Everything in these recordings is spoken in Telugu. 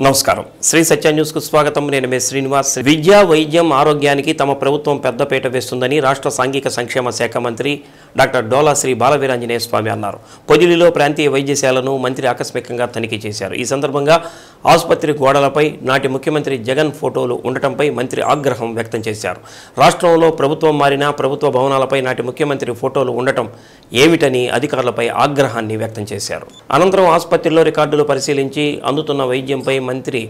నమస్కారం శ్రీ సత్య న్యూస్ కు స్వాగతం నేను మే శ్రీనివాస్ విద్య వైద్యం ఆరోగ్యానికి తమ ప్రభుత్వం పెద్దపీట వేస్తుందని రాష్ట్ర సాంఘిక సంక్షేమ శాఖ మంత్రి డాక్టర్ డోలా శ్రీ బాలవీరాంజనేయ స్వామి అన్నారు పొదిలిలో ప్రాంతీయ వైద్యశాలను మంత్రి ఆకస్మికంగా తనిఖీ చేశారు ఈ సందర్భంగా ఆసుపత్రి గోడలపై నాటి ముఖ్యమంత్రి జగన్ ఫోటోలు ఉండటంపై మంత్రి ఆగ్రహం వ్యక్తం చేశారు రాష్ట్రంలో ప్రభుత్వం మారినా ప్రభుత్వ భవనాలపై నాటి ముఖ్యమంత్రి ఫోటోలు ఉండటం ఏమిటని అధికారులపై ఆగ్రహాన్ని వ్యక్తం చేశారు అనంతరం ఆసుపత్రిలో రికార్డులు పరిశీలించి అందుతున్న వైద్యంపై మంత్రి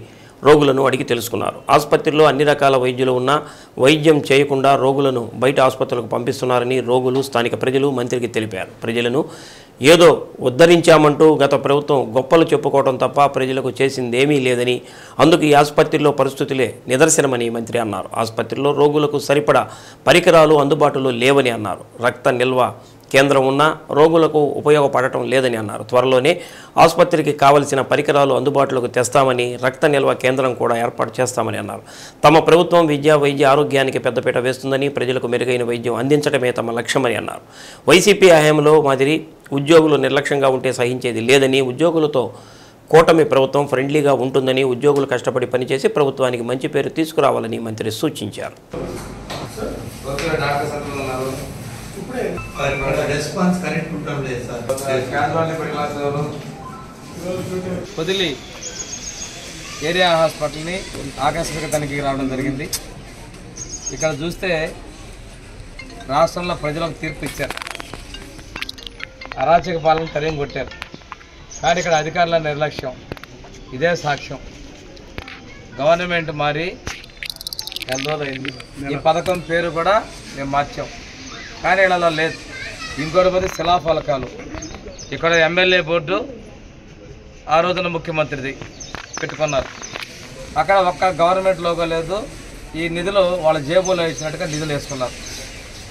రోగులను అడిగి తెలుసుకున్నారు ఆసుపత్రిలో అన్ని రకాల వైద్యులు ఉన్నా వైద్యం చేయకుండా రోగులను బయట ఆసుపత్రులకు పంపిస్తున్నారని రోగులు స్థానిక ప్రజలు మంత్రికి తెలిపారు ప్రజలను ఏదో ఉద్ధరించామంటూ గత ప్రభుత్వం గొప్పలు చెప్పుకోవడం తప్ప ప్రజలకు చేసిందేమీ లేదని అందుకు ఈ ఆసుపత్రిలో పరిస్థితులే నిదర్శనమని మంత్రి అన్నారు ఆసుపత్రిలో రోగులకు సరిపడా పరికరాలు అందుబాటులో లేవని అన్నారు రక్త నిల్వ కేంద్రం ఉన్న రోగులకు ఉపయోగపడటం లేదని అన్నారు త్వరలోనే ఆసుపత్రికి కావలసిన పరికరాలు అందుబాటులోకి తెస్తామని రక్త నిల్వ కేంద్రం కూడా ఏర్పాటు చేస్తామని అన్నారు తమ ప్రభుత్వం విద్య వైద్య ఆరోగ్యానికి పెద్దపీట వేస్తుందని ప్రజలకు మెరుగైన వైద్యం అందించడమే తమ లక్ష్యమని అన్నారు వైసీపీ హయాంలో మాదిరి ఉద్యోగులు నిర్లక్ష్యంగా ఉంటే సహించేది లేదని ఉద్యోగులతో కూటమి ప్రభుత్వం ఫ్రెండ్లీగా ఉంటుందని ఉద్యోగులు కష్టపడి పనిచేసి ప్రభుత్వానికి మంచి పేరు తీసుకురావాలని మంత్రి సూచించారు పొదిలి ఏరియా హాస్పిటల్ని ఆకస్మిక తనిఖీకి రావడం జరిగింది ఇక్కడ చూస్తే రాష్ట్రంలో ప్రజలకు తీర్పు ఇచ్చారు అరాచక పాలన తరిం కొట్టారు కానీ ఇక్కడ అధికారుల నిర్లక్ష్యం ఇదే సాక్ష్యం గవర్నమెంట్ మారి ఎంత రోజులైంది ఈ పథకం పేరు కూడా మేము మార్చాం కానీ ఇలా లేదు ఇంకోటి పోతే శిలాఫలకాలు ఇక్కడ ఎమ్మెల్యే బోర్డు ఆ రోజున ముఖ్యమంత్రిది పెట్టుకున్నారు అక్కడ ఒక్క గవర్నమెంట్ లోగో లేదు ఈ నిధులు వాళ్ళ జేబులో ఇచ్చినట్టుగా నిధులు వేసుకున్నారు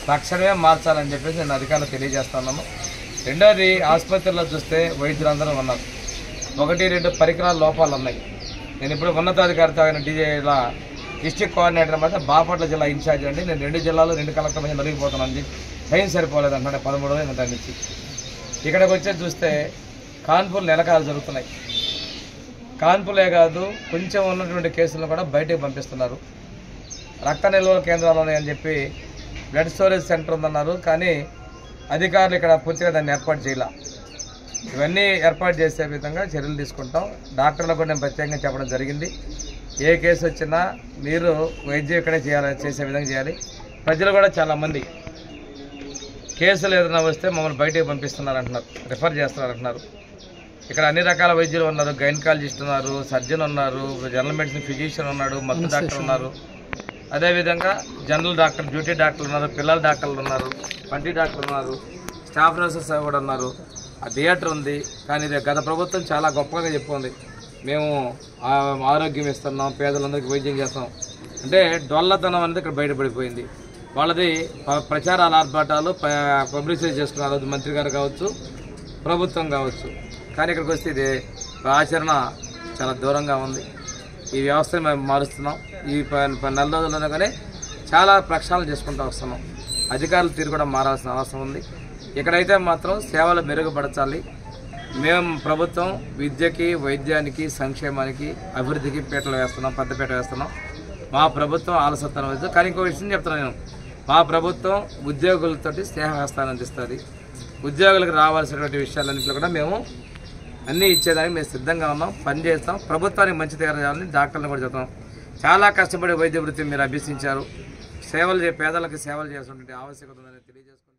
తక్షణమే మార్చాలని చెప్పేసి నేను అధికారులు తెలియజేస్తున్నాను రెండోది ఆసుపత్రిలో చూస్తే వైద్యులందరూ ఉన్నారు 1-2 పరికరాల లోపాలు ఉన్నాయి నేను ఇప్పుడు ఉన్నతాధికారితో ఆయన డీజేలా డిస్ట్రిక్ట్ కోఆర్డినేటర్ మధ్య బాపట్ల జిల్లా ఇన్ఛార్జ్ అండి నేను 2 జిల్లాలు 2 కలెక్టర్ మధ్య నలిగిపోతున్నాను టైం సరిపోలేదు అంటున్నాడు 13 రోజులు దాని నుంచి ఇక్కడికి వచ్చేది చూస్తే కాన్పులు నెలకాలు జరుగుతున్నాయి కాన్పులే కాదు కొంచెం ఉన్నటువంటి కేసులను కూడా బయటకు పంపిస్తున్నారు రక్త నిల్వల కేంద్రాలు ఉన్నాయని చెప్పి బ్లడ్ స్టోరేజ్ సెంటర్ ఉందన్నారు కానీ అధికారులు ఇక్కడ పూర్తిగా దాన్ని ఏర్పాటు చేయాల ఇవన్నీ ఏర్పాటు చేసే విధంగా చర్యలు తీసుకుంటాం డాక్టర్లకు నేను ప్రత్యేకంగా చెప్పడం జరిగింది ఏ కేసు వచ్చినా మీరు వైద్యం ఇక్కడే చేసే విధంగా చేయాలి ప్రజలు కూడా చాలామంది కేసులు ఏదైనా వస్తే మమ్మల్ని బయటకు పంపిస్తున్నారు అంటున్నారు రిఫర్ చేస్తున్నారు అంటున్నారు ఇక్కడ అన్ని రకాల వైద్యులు ఉన్నారు గైనకాలజిస్ట్ ఉన్నారు సర్జన్ ఉన్నారు జనరల్ మెడిసిన్ ఫిజిషియన్ ఉన్నాడు మత్తు డాక్టర్ ఉన్నారు అదేవిధంగా జనరల్ డాక్టర్ డ్యూటీ డాక్టర్లు ఉన్నారు పిల్లల డాక్టర్లు ఉన్నారు పంటి డాక్టర్లు ఉన్నారు స్టాఫ్ నర్సెస్ కూడా ఉన్నారు ఆ థియేటర్ ఉంది కానీ ఇది గత ప్రభుత్వం చాలా గొప్పగా చెప్పుకుంది మేము ఆరోగ్యం ఇస్తున్నాం పేదలందరికీ వైద్యం చేస్తాం అంటే డొల్లతనం అనేది ఇక్కడ బయటపడిపోయింది వాళ్ళది ప్రచారాల ఆర్భాటాలు పబ్లిసిటీ చేసుకున్నారు మంత్రి గారు కావచ్చు ప్రభుత్వం కావచ్చు కానీ ఇక్కడికి వస్తే ఇది ఆచరణ చాలా దూరంగా ఉంది ఈ వ్యవస్థను మేము మారుస్తున్నాం ఈ 4 రోజుల్లోనే కానీ చాలా ప్రక్షాళన చేసుకుంటూ వస్తున్నాం అధికారుల తీరు కూడా మారాల్సిన అవసరం ఉంది ఇక్కడైతే మాత్రం సేవలు మెరుగుపరచాలి మేము ప్రభుత్వం విద్యకి వైద్యానికి సంక్షేమానికి అభివృద్ధికి పీటలు వేస్తున్నాం పెద్దపీట వేస్తున్నాం మా ప్రభుత్వం ఆలస్యతనం వేస్తుంది కానీ ఇంకో విషయం చెప్తున్నాను నేను మా ప్రభుత్వం ఉద్యోగులతోటి స్నేహహస్తాన్ని అందిస్తుంది ఉద్యోగులకు రావాల్సినటువంటి విషయాలన్నింటిలో కూడా మేము అన్నీ ఇచ్చేదానికి మేము సిద్ధంగా ఉన్నాం పని చేస్తాం ప్రభుత్వానికి మంచి తీరాలని డాక్టర్లను కూడా చెప్తాం చాలా కష్టపడి వైద్య వృత్తిని మీరు అభ్యసించారు పేదలకు సేవలు చేసినటువంటి ఆవశ్యకత ఉందని తెలియజేసుకుంటూ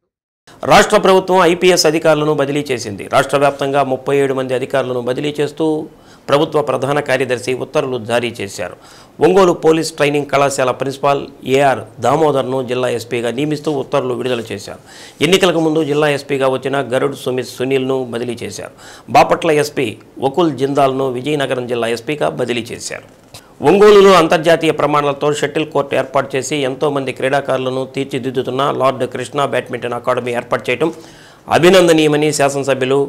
రాష్ట్ర ప్రభుత్వం ఐపీఎస్ అధికారులను బదిలీ చేసింది రాష్ట్ర వ్యాప్తంగా 37 మంది అధికారులను బదిలీ చేస్తూ ప్రభుత్వ ప్రధాన కార్యదర్శి ఉత్తర్వులు జారీ చేశారు ఒంగోలు పోలీస్ ట్రైనింగ్ కళాశాల ప్రిన్సిపాల్ ఏఆర్ దామోదర్ను జిల్లా ఎస్పీగా నియమిస్తూ ఉత్తర్వులు విడుదల చేశారు ఎన్నికలకు ముందు జిల్లా ఎస్పీగా వచ్చిన గరుడ్ సునీల్ను బదిలీ చేశారు బాపట్ల ఎస్పీ వకుల్ జిందాల్ను విజయనగరం జిల్లా ఎస్పీగా బదిలీ చేశారు ఒంగోలులో అంతర్జాతీయ ప్రమాణాలతో షటిల్ కోర్టు ఏర్పాటు చేసి ఎంతోమంది క్రీడాకారులను తీర్చిదిద్దుతున్న లార్డ్ కృష్ణ బ్యాడ్మింటన్ అకాడమీ ఏర్పాటు చేయడం అభినందనీయమని శాసనసభ్యులు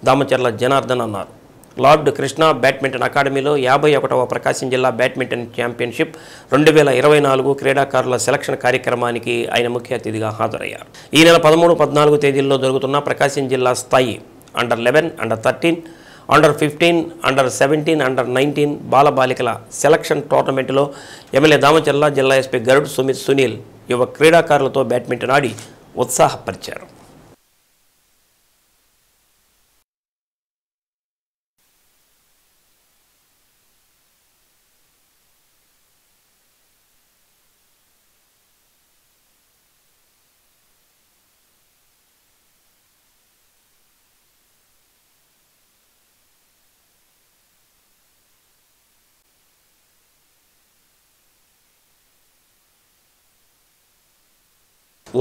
దామచర్ల జనార్దన్ అన్నారు లార్డ్ కృష్ణ బ్యాడ్మింటన్ అకాడమీలో 51వ ప్రకాశం జిల్లా బ్యాడ్మింటన్ ఛాంపియన్షిప్ 2024 క్రీడాకారుల సెలక్షన్ కార్యక్రమానికి ఆయన ముఖ్య అతిథిగా హాజరయ్యారు ఈ నెల 13, 14 తేదీల్లో జరుగుతున్న ప్రకాశం జిల్లా స్థాయి under 11, under 13, under 15, under 17, under 19 బాలబాలికల సెలక్షన్ టోర్నమెంటులో ఎమ్మెల్యే దామచర్ల, జిల్లా ఎస్పీ గరుడ్ సునీల్ యువ క్రీడాకారులతో బ్యాడ్మింటన్ ఆడి ఉత్సాహపరిచారు.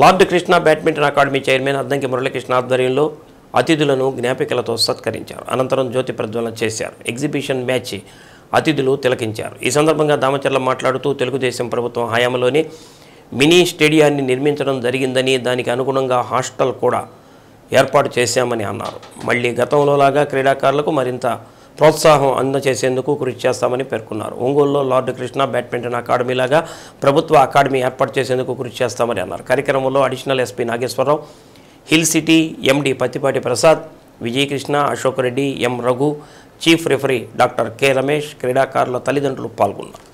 Lord Krishna badminton academy chairman Addanki Muralikrishna ఆధ్వర్యంలో అతిథులను జ్ఞాపికలతో సత్కరించారు. అనంతరం జ్యోతి ప్రజ్వలన చేశారు. ఎగ్జిబిషన్ మ్యాచ్ అతిథులు తిలకించారు. ఈ సందర్భంగా దామచర్ల మాట్లాడుతూ తెలుగుదేశం ప్రభుత్వం హయాంలోనే మినీ స్టేడియాన్ని నిర్మించడం జరిగిందని, దానికి అనుగుణంగా హాస్టల్ కూడా ఏర్పాటు చేశామని అన్నారు. మళ్లీ గతంలోలాగా క్రీడాకారులకు మరింత ప్రోత్సాహం అందజేసేందుకు కృషి చేస్తామని పేర్కొన్నారు. ఒంగోలులో లార్డ్ కృష్ణ బ్యాడ్మింటన్ అకాడమీలాగా ప్రభుత్వ అకాడమీ ఏర్పాటు చేసేందుకు కృషి చేస్తామని అన్నారు. కార్యక్రమంలో additional SP Nageswara Rao, Hill City MD Pattipati Prasad, Vijayakrishna, Ashok Reddy, M Raghu, chief referee doctor K Ramesh, క్రీడాకారుల తల్లిదండ్రులు పాల్గొన్నారు.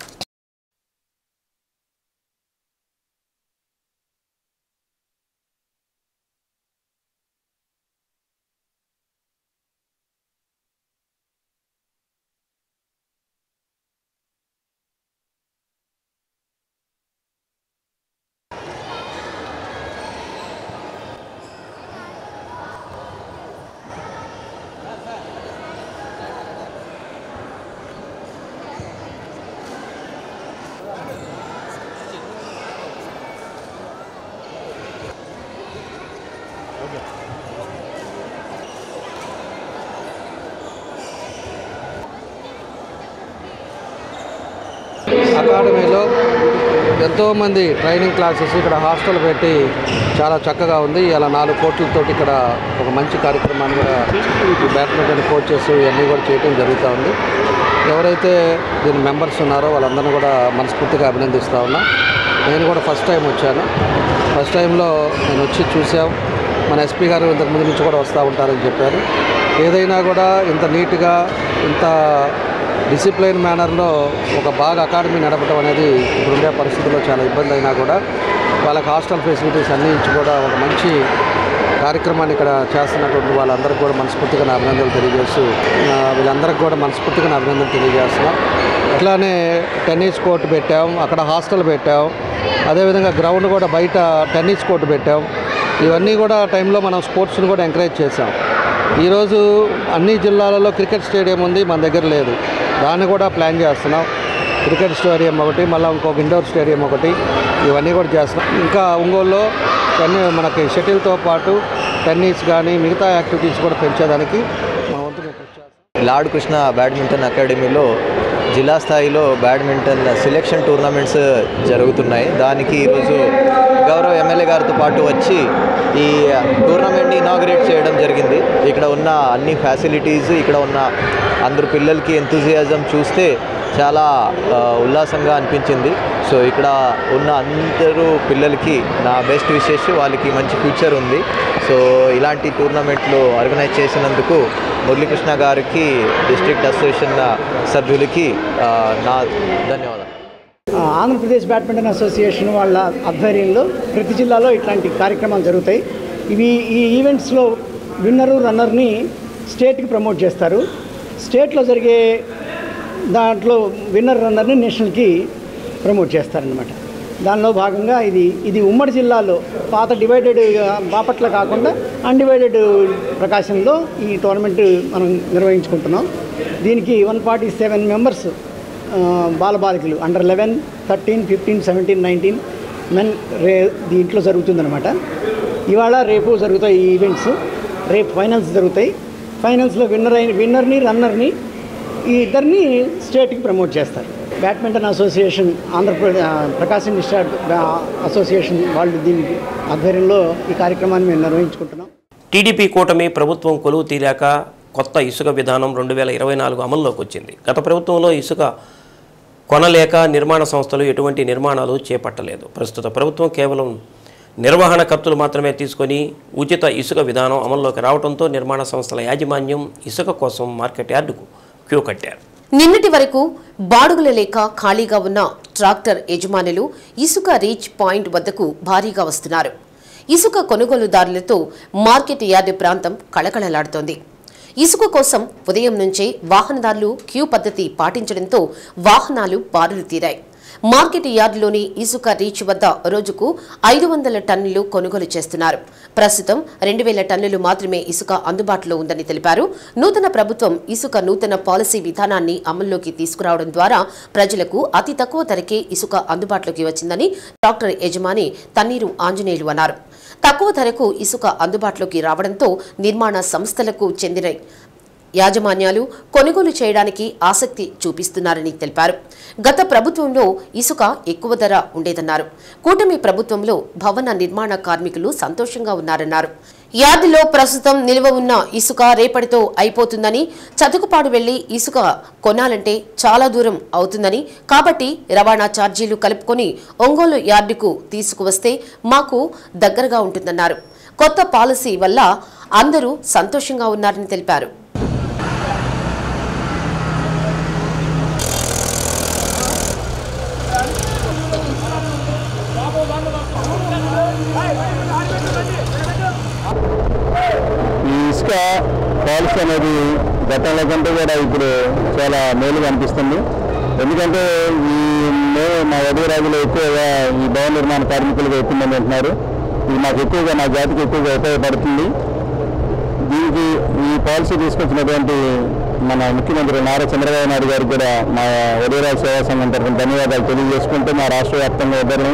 అకాడమీలో ఎంతోమంది ట్రైనింగ్ క్లాసెస్ ఇక్కడ హాస్టల్ పెట్టి చాలా చక్కగా ఉంది. ఇలా 4 కోట్లతోటి ఇక్కడ ఒక మంచి కార్యక్రమాన్ని కూడా బ్యాడ్మింటన్ కోచెస్ ఇవన్నీ కూడా చేయడం జరుగుతూ ఉంది. ఎవరైతే దీని మెంబర్స్ ఉన్నారో వాళ్ళందరినీ కూడా మనస్ఫూర్తిగా అభినందిస్తూ ఉన్నా. నేను కూడా ఫస్ట్ టైం వచ్చాను. ఫస్ట్ టైంలో నేను వచ్చి చూసాం. మన ఎస్పీ గారు ఇంతకుముందు నుంచి కూడా వస్తూ ఉంటారని చెప్పారు. ఏదైనా కూడా ఇంత నీట్గా ఇంత డిసిప్లైన్ మేనర్లో ఒక బాగా అకాడమీ నడపడం అనేది ఇప్పుడుండే పరిస్థితుల్లో చాలా ఇబ్బంది అయినా కూడా వాళ్ళకి హాస్టల్ ఫెసిలిటీస్ అన్నీ ఇచ్చి కూడా ఒక మంచి కార్యక్రమాన్ని ఇక్కడ చేస్తున్నటువంటి వాళ్ళందరికీ కూడా మనస్ఫూర్తిగా నా అభినందనలు తెలియజేస్తూ వీళ్ళందరికీ కూడా మనస్ఫూర్తిగా నా అభినందనలు తెలియజేస్తున్నాం. అట్లానే టెన్నిస్ కోర్టు పెట్టాం, అక్కడ హాస్టల్ పెట్టాం, అదేవిధంగా గ్రౌండ్ కూడా బయట టెన్నిస్ కోర్టు పెట్టాం. ఇవన్నీ కూడా టైంలో మనం స్పోర్ట్స్ని కూడా ఎంకరేజ్ చేసాం. ఈరోజు అన్ని జిల్లాలలో క్రికెట్ స్టేడియం ఉంది, మన దగ్గర లేదు. దాన్ని కూడా ప్లాన్ చేస్తున్నాం. క్రికెట్ స్టేడియం ఒకటి, మళ్ళీ ఇంకొక ఇండోర్ స్టేడియం ఒకటి, ఇవన్నీ కూడా చేస్తున్నాం. ఇంకా ఒంగోలులో మనకి షటిల్తో పాటు టెన్నిస్ కానీ మిగతా యాక్టివిటీస్ కూడా పెంచేదానికి మా వంతు కృషి చేస్తాం. లార్డ్ కృష్ణ బ్యాడ్మింటన్ అకాడమీలో జిల్లా స్థాయిలో బ్యాడ్మింటన్ సెలెక్షన్ టోర్నమెంట్స్ జరుగుతున్నాయి. దానికి ఈరోజు గౌరవ ఎమ్మెల్యే గారితో పాటు వచ్చి ఈ టోర్నమెంట్ని ఇనాగ్రేట్ చేయడం జరిగింది. ఇక్కడ ఉన్న అన్ని ఫ్యాసిలిటీస్, ఇక్కడ ఉన్న అందరు పిల్లలకి ఎంతూజియాజం చూస్తే చాలా ఉల్లాసంగా అనిపించింది. సో ఇక్కడ ఉన్న అందరూ పిల్లలకి నా బెస్ట్ విషెస్, వాళ్ళకి మంచి ఫ్యూచర్ ఉంది. సో ఇలాంటి టోర్నమెంట్లు ఆర్గనైజ్ చేసినందుకు మురళీకృష్ణ గారికి, డిస్ట్రిక్ట్ అసోసియేషన్ సభ్యులకి నా ధన్యవాదాలు. ఆంధ్రప్రదేశ్ బ్యాడ్మింటన్ అసోసియేషన్ వాళ్ళ ఆధ్వర్యంలో ప్రతి జిల్లాలో ఇట్లాంటి కార్యక్రమాలు జరుగుతాయి. ఈ ఈవెంట్స్లో విన్నరు రన్నర్ని స్టేట్కి ప్రమోట్ చేస్తారు. స్టేట్లో జరిగే దాంట్లో విన్నర్ రన్నర్ని నేషనల్కి ప్రమోట్ చేస్తారనమాట. దానిలో భాగంగా ఇది ఉమ్మడి జిల్లాలో పాత డివైడెడ్ బాపట్ల కాకుండా అన్డివైడెడ్ ప్రకాశంలో ఈ టోర్నమెంట్ మనం నిర్వహించుకుంటున్నాం. దీనికి 147 మెంబర్స్ బాలబాలికలు అండర్ 11, 13, 15, 17, 19 మెన్ దీంట్లో జరుగుతుందన్నమాట. ఇవాళ రేపు జరుగుతాయి ఈ ఈవెంట్స్. రేపు ఫైనల్స్ జరుగుతాయి. ఫైనల్స్లో విన్నర్ని రన్నర్ని ఈ ఇద్దరిని స్టేట్కి ప్రమోట్ చేస్తారు. బ్యాడ్మింటన్ అసోసియేషన్ ప్రకాశం డిస్ట్రిక్ట్ అసోసియేషన్ వాళ్ళు దీని ఆధ్వర్యంలో ఈ కార్యక్రమాన్ని మేము నిర్వహించుకుంటున్నాం. టీడీపీ కూటమి ప్రభుత్వం కొలువు తీరాక కొత్త ఇసుక విధానం 2024 అమల్లోకి వచ్చింది. గత ప్రభుత్వంలో ఇసుక కొనలేక నిర్మాణ సంస్థలు ఎటువంటి నిర్మాణాలు చేపట్టలేదు. ప్రస్తుత ప్రభుత్వం కేవలం నిర్వహణ ఖర్చులు మాత్రమే తీసుకొని ఉచిత ఇసుక విధానం అమల్లోకి రావడంతో నిర్మాణ సంస్థల యాజమాన్యం ఇసుక కోసం మార్కెట్ యార్డుకు క్యూ కట్టారు. నిన్నటి వరకు బాడుగుల లేక ఖాళీగా ఉన్న ట్రాక్టర్ యజమానులు ఇసుక రీచ్ పాయింట్ వద్దకు భారీగా వస్తున్నారు. ఇసుక కొనుగోలుదారులతో మార్కెట్ యార్డు ప్రాంతం కళకళలాడుతోంది. ఇసుక కోసం ఉదయం నుంచే వాహనదారులు క్యూ పద్ధతి పాటించడంతో వాహనాలు బారులు తీరాయి. మార్కెట్ యార్డులోని ఇసుక రీచ్ వద్ద రోజుకు 500 టన్నులు కొనుగోలు చేస్తున్నారు. ప్రస్తుతం 2000 టన్నులు మాత్రమే ఇసుక అందుబాటులో ఉందని తెలిపారు. నూతన ప్రభుత్వం ఇసుక నూతన పాలసీ విధానాన్ని అమల్లోకి తీసుకురావడం ద్వారా ప్రజలకు అతి తక్కువ ధరకే ఇసుక అందుబాటులోకి వచ్చిందని ట్రాక్టర్ యజమాని తన్నీరు ఆంజనేయులు అన్నారు. తక్కువ ధరకు ఇసుక అందుబాటులోకి రావడంతో నిర్మాణ సంస్థలకు చెందిన యాజమాన్యాలు కొనుగోలు చేయడానికి ఆసక్తి చూపిస్తున్నారని తెలిపారు. గత ప్రభుత్వంలో ఇసుక ఎక్కువ ధర ఉండేదన్నారు. కూటమి ప్రభుత్వంలో భవన నిర్మాణ కార్మికులు సంతోషంగా ఉన్నారన్నారు. యార్డులో ప్రస్తుతం నిల్వ ఉన్న ఇసుక రేపటితో అయిపోతుందని, చతుకుపాడు వెళ్లి ఇసుక కొనాలంటే చాలా దూరం అవుతుందని, కాబట్టి రవాణా ఛార్జీలు కలుపుకొని ఒంగోలు యార్డుకు తీసుకువస్తే మాకు దగ్గరగా ఉంటుందన్నారు. కొత్త పాలసీ వల్ల అందరూ సంతోషంగా ఉన్నారని తెలిపారు. ఇసుక పాలసీ అనేది గతంలో కంటే కూడా ఇప్పుడు చాలా మేలుగా అనిపిస్తుంది. ఎందుకంటే మా వదిరాజులు ఎక్కువగా ఈ భవన నిర్మాణ కార్మికులుగా ఎక్కువ మంది ఉంటున్నారు. ఇది మాకు ఎక్కువగా మా జాతికి ఎక్కువగా ఉపయోగపడుతుంది. దీనికి ఈ పాలసీ తీసుకొచ్చినటువంటి మన ముఖ్యమంత్రి నారా చంద్రబాబు నాయుడు గారికి కూడా మా వదిరాజు సేవా సంఘం తరఫున ధన్యవాదాలు తెలియజేసుకుంటూ మా రాష్ట్ర వ్యాప్తంగా ఇద్దరు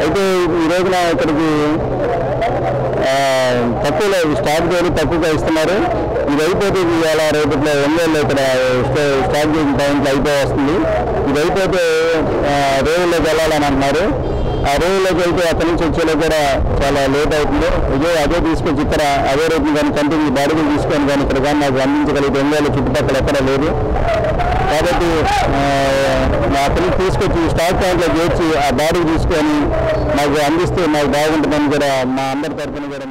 అయితే ఈ రోజున ఇక్కడికి తక్కువలో స్టాక్ చేయని తక్కువగా ఇస్తున్నారు. ఇది అయిపోతే ఇవాళ రేపట్లో ఒంగోలు ఇక్కడ స్టాక్ చేసిన టైంలో అయిపోయి వస్తుంది. ఇది అయిపోతే రేవుల్లోకి వెళ్ళాలని అంటున్నారు. ఆ రేవుల్లోకి వెళ్తే అక్కడి నుంచి వచ్చేలో కూడా చాలా లేట్ అవుతుంది. అదే తీసుకొచ్చి ఇక్కడ అదే రేపు కానీ కంటిన్యూ బాడుగులు తీసుకొని కానీ ఇక్కడ కానీ నాకు అందించగలిగితే ఒంగోలు చుట్టుపక్కల ఎక్కడా లేదు. కాబట్టి అక్కడి నుంచి తీసుకొచ్చి స్టాక్ ప్లాంట్లో చేర్చి ఆ బాడుగు తీసుకొని మాకు అందిస్తే మాకు బాగుంటుందని కూడా మా అందరి తరఫున కూడా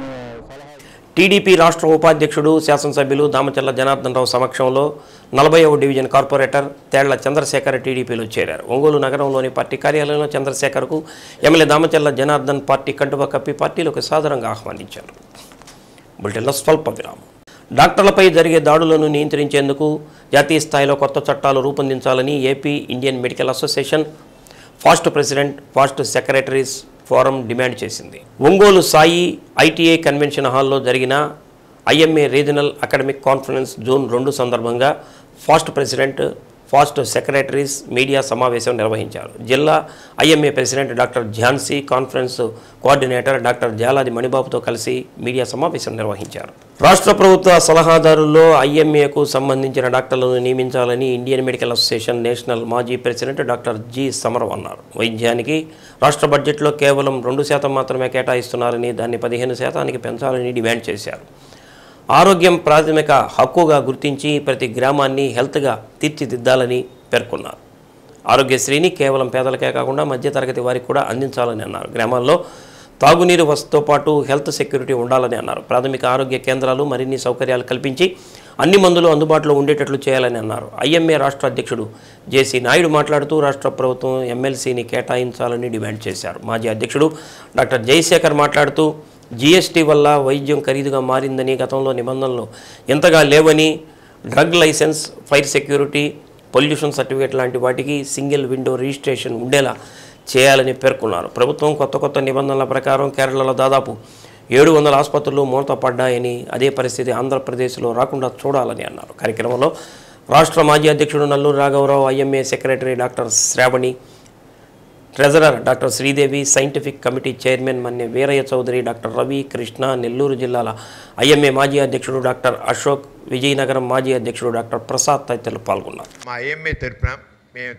టీడీపీ రాష్ట్ర ఉపాధ్యక్షుడు శాసనసభ్యులు దామచర్ల జనార్దన్ రావు సమక్షంలో 40వ డివిజన్ కార్పొరేటర్ తేళ్ల చంద్రశేఖర్ టీడీపీలో చేరారు. ఒంగోలు నగరంలోని పార్టీ కార్యాలయంలో చంద్రశేఖర్కు ఎమ్మెల్యే దామచర్ల జనార్దన్ పార్టీ కండువా కప్పి పార్టీలోకి సాదరంగా ఆహ్వానించారు. బులెటిన్లో స్వల్ప విరామం. డాక్టర్లపై జరిగే దాడులను నియంత్రించేందుకు జాతీయ స్థాయిలో కొత్త చట్టాలు రూపొందించాలని AP Indian Medical Association past president past secretaries forum డిమాండ్ చేసింది. ఒంగోలు సాయి ఐటీఐ కన్వెన్షన్ హాల్లో జరిగిన IMA regional academic conference June 2 సందర్భంగా past president past secretaries media సమావేశం నిర్వహించారు. జిల్లా IMA president doctor Jhansi, conference coordinator doctor Jaladi మణిబాబుతో కలిసి మీడియా సమావేశం నిర్వహించారు. రాష్ట్ర ప్రభుత్వ సలహాదారుల్లో ఐఎంఏకు సంబంధించిన డాక్టర్లను నియమించాలని ఇండియన్ మెడికల్ అసోసియేషన్ నేషనల్ మాజీ ప్రెసిడెంట్ డాక్టర్ జి సమరం అన్నారు. వైద్యానికి రాష్ట్ర బడ్జెట్లో కేవలం 2% మాత్రమే కేటాయిస్తున్నారని, దాన్ని 15% పెంచాలని డిమాండ్ చేశారు. ఆరోగ్యం ప్రాథమిక హక్కుగా గుర్తించి ప్రతి గ్రామాన్ని హెల్త్గా తీర్చిదిద్దాలని పేర్కొన్నారు. ఆరోగ్యశ్రీని కేవలం పేదలకే కాకుండా మధ్యతరగతి వారికి కూడా అందించాలని అన్నారు. గ్రామాల్లో తాగునీరు వసతితో పాటు హెల్త్ సెక్యూరిటీ ఉండాలని అన్నారు. ప్రాథమిక ఆరోగ్య కేంద్రాలు మరిన్ని సౌకర్యాలు కల్పించి అన్ని మందులు అందుబాటులో ఉండేటట్లు చేయాలని అన్నారు. ఐఎంఏ రాష్ట్ర అధ్యక్షుడు జేసీ నాయుడు మాట్లాడుతూ రాష్ట్ర ప్రభుత్వం ఎమ్మెల్సీని కేటాయించాలని డిమాండ్ చేశారు. మాజీ అధ్యక్షుడు డాక్టర్ జయశేఖర్ మాట్లాడుతూ జీఎస్టీ వల్ల వైద్యం ఖరీదుగా మారిందని, గతంలో నిబంధనలు ఎంతగా లేవని, drug license, fire security, pollution certificate లాంటి వాటికి సింగిల్ విండో రిజిస్ట్రేషన్ ఉండేలా చేయాలని పేర్కొన్నారు. ప్రభుత్వం కొత్త నిబంధనల ప్రకారం కేరళలో దాదాపు 700 ఆసుపత్రులు మూతపడ్డాయని, అదే పరిస్థితి ఆంధ్రప్రదేశ్లో రాకుండా చూడాలని అన్నారు. కార్యక్రమంలో రాష్ట్ర మాజీ అధ్యక్షుడు నల్లూరు రాఘవరావు, IMA secretary doctor Sravani, treasurer doctor Sridevi, scientific committee chairman Manne Veeraiah Chowdary, doctor Ravi, Krishna, Nellore జిల్లాల ఐఎంఏ మాజీ అధ్యక్షుడు డాక్టర్ అశోక్, విజయనగరం మాజీ అధ్యక్షుడు డాక్టర్ ప్రసాద్ తదితరులు పాల్గొన్నారు. మా ఐఎంఏ తరఫున మేము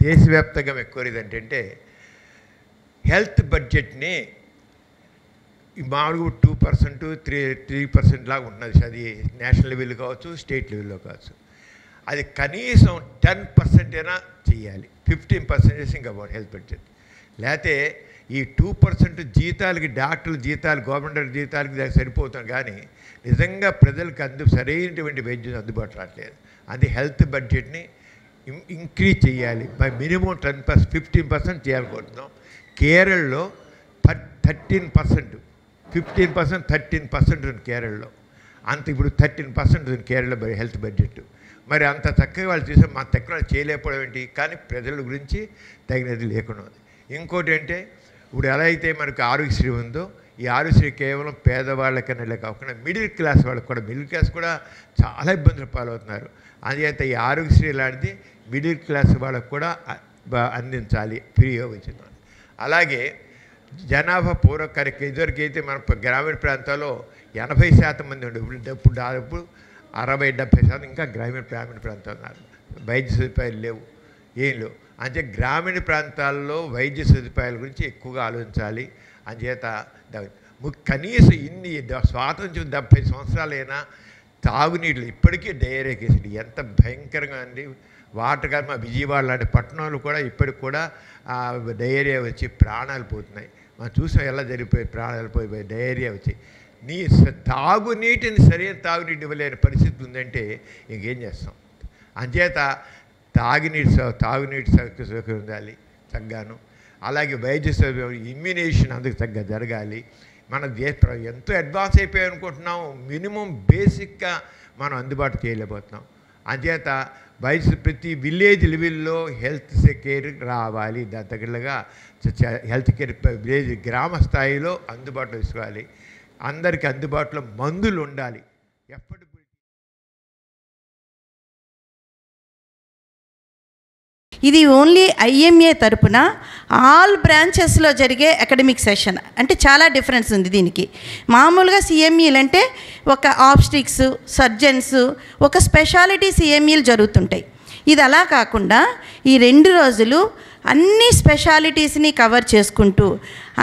దేశవ్యాప్తంగా మేము కోరేది ఏంటంటే హెల్త్ బడ్జెట్ని మామూలుగా 2%, 3% లాగా ఉన్నది. అది నేషనల్ లెవెల్ కావచ్చు, స్టేట్ లెవెల్లో కావచ్చు. అది కనీసం 10% అయినా చేయాలి. 15% ఇంకా హెల్త్ బడ్జెట్. లేకపోతే ఈ 2% జీతాలకి డాక్టర్ల జీతాలు గవర్నమెంట్ జీతాలకి దానికి సరిపోతాం, కానీ నిజంగా ప్రజలకు సరైనటువంటి వైద్యం అందుబాటులో రావట్లేదు. అది హెల్త్ బడ్జెట్ని ఇంక్రీజ్ చేయాలి. బై మినిమం 15% చేయాలనుకుంటున్నాం. కేరళలో 13%, 15%, 13% ఉంది కేరళలో. అంత ఇప్పుడు 13% ఉంది కేరళ హెల్త్ బడ్జెట్. మరి అంత చక్కగా వాళ్ళు చేసే మా తక్కువ చేయలేకపోవడం ఏంటి? కానీ ప్రజల గురించి తగినది లేకుండా ఉంది. ఇంకోటి అంటే ఇప్పుడు ఎలా అయితే మనకు ఆరోగ్యశ్రీ ఉందో, ఈ ఆరోగ్యశ్రీ కేవలం పేదవాళ్ళకన్నా కాకుండా మిడిల్ క్లాస్ వాళ్ళకి కూడా, మిడిల్ క్లాస్ కూడా చాలా ఇబ్బందులు పాలవుతున్నారు. అందుచేత ఈ ఆరోగ్యశ్రీ లాంటిది మిడిల్ క్లాస్ వాళ్ళకు కూడా అందించాలి ఫ్రీగా వచ్చింది. అలాగే జనాభా పూర్వకరికి ఇదివరకైతే మన గ్రామీణ ప్రాంతాల్లో 80% మంది ఉండే, ఇప్పుడు దాదాపు 60-70% ఇంకా గ్రామీణ ప్రాంతాలు ఉన్నారు. వైద్య సదుపాయాలు లేవు, ఏం లేవు. అంటే గ్రామీణ ప్రాంతాల్లో వైద్య సదుపాయాల గురించి ఎక్కువగా ఆలోచించాలి. అంచేత కనీసం ఇన్ని స్వాతంత్ర్యం 70 సంవత్సరాలైనా తాగునీళ్ళు ఇప్పటికీ డయేరియా కేసులు ఎంత భయంకరంగా అండి. వాటర్ కాదు, మా విజయవాడ లాంటి పట్టణాలు కూడా ఇప్పటికి కూడా డయేరియా వచ్చి ప్రాణాలు పోతున్నాయి. మనం చూసాం ఎలా జరిగిపోయి ప్రాణాలు పోయిపోయి డయేరియా వచ్చి. తాగునీటిని సరైన తాగునీటి ఇవ్వలేని పరిస్థితి ఉందంటే ఇంకేం చేస్తాం? అంచేత తాగునీటి సౌకర్యం ఉండాలి తగ్గాను. అలాగే వైద్య సౌకర్యం, ఇమ్యునేషన్ అందుకు తగ్గ జరగాలి. మన ఎంతో అడ్వాన్స్ అయిపోయి అనుకుంటున్నాం, మినిమం బేసిక్గా మనం అందుబాటు చేయలేకపోతున్నాం. అంచేత ప్రతి విలేజ్ లెవెల్లో హెల్త్ కేర్ రావాలి. దాని తగ్గట్టుగా హెల్త్ కేర్ విలేజ్ గ్రామ స్థాయిలో అందుబాటులో తీసుకోవాలి. అందరికీ అందుబాటులో మందులు ఉండాలి. ఇది ఓన్లీ ఐఎంఏ తరపున ఆల్ బ్రాంచెస్లో జరిగే అకాడమిక్ సెషన్. అంటే చాలా డిఫరెన్స్ ఉంది దీనికి. మామూలుగా సిఎంఈలు అంటే ఒక ఆబ్స్టిక్స్, సర్జన్స్, ఒక స్పెషాలిటీ సిఎంఈలు జరుగుతుంటాయి. ఇది అలా కాకుండా ఈ 2 రోజులు అన్ని స్పెషాలిటీస్ని కవర్ చేసుకుంటూ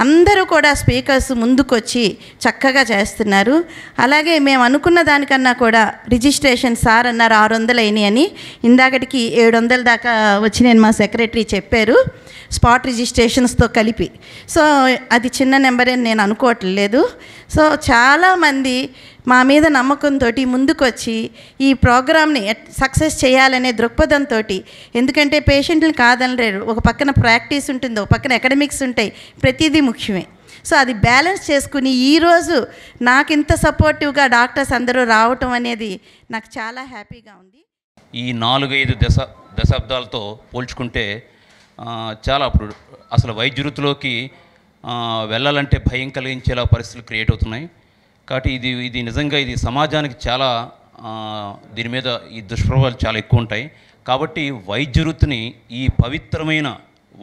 అందరూ కూడా స్పీకర్స్ ముందుకొచ్చి చక్కగా చేస్తున్నారు. అలాగే మేము అనుకున్న దానికన్నా కూడా రిజిస్ట్రేషన్ సార్ అన్నారు 600 అయినాయి అని, ఇందాకటికి 700 దాకా వచ్చి నేను మా సెక్రటరీ చెప్పారు స్పాట్ రిజిస్ట్రేషన్స్తో కలిపి. సో అది చిన్న నెంబర్ అని నేను అనుకోవట్లేదు. సో చాలామంది మా మీద నమ్మకంతో ముందుకొచ్చి ఈ ప్రోగ్రామ్ని సక్సెస్ చేయాలనే దృక్పథంతో, ఎందుకంటే పేషెంట్లు కాదనలేరు, ఒక పక్కన ప్రాక్టీస్ ఉంటుంది, ఒక పక్కన అకాడమిక్స్ ఉంటాయి, ప్రతిదీ ముఖ్యమే. సో అది బ్యాలెన్స్ చేసుకుని ఈరోజు నాకు ఇంత సపోర్టివ్గా డాక్టర్స్ అందరూ రావటం అనేది నాకు చాలా హ్యాపీగా ఉంది. ఈ 4-5 దశాబ్దాలతో పోల్చుకుంటే చాలా అప్పుడు అసలు వైద్య వృత్తిలోకి వెళ్ళాలంటే భయం కలిగించేలా పరిస్థితులు క్రియేట్ అవుతున్నాయి. కాబట్టి ఇది నిజంగా ఇది సమాజానికి చాలా దీని మీద ఈ దుష్ప్రభావాలు చాలా ఎక్కువ ఉంటాయి. కాబట్టి వైద్య వృత్తిని, ఈ పవిత్రమైన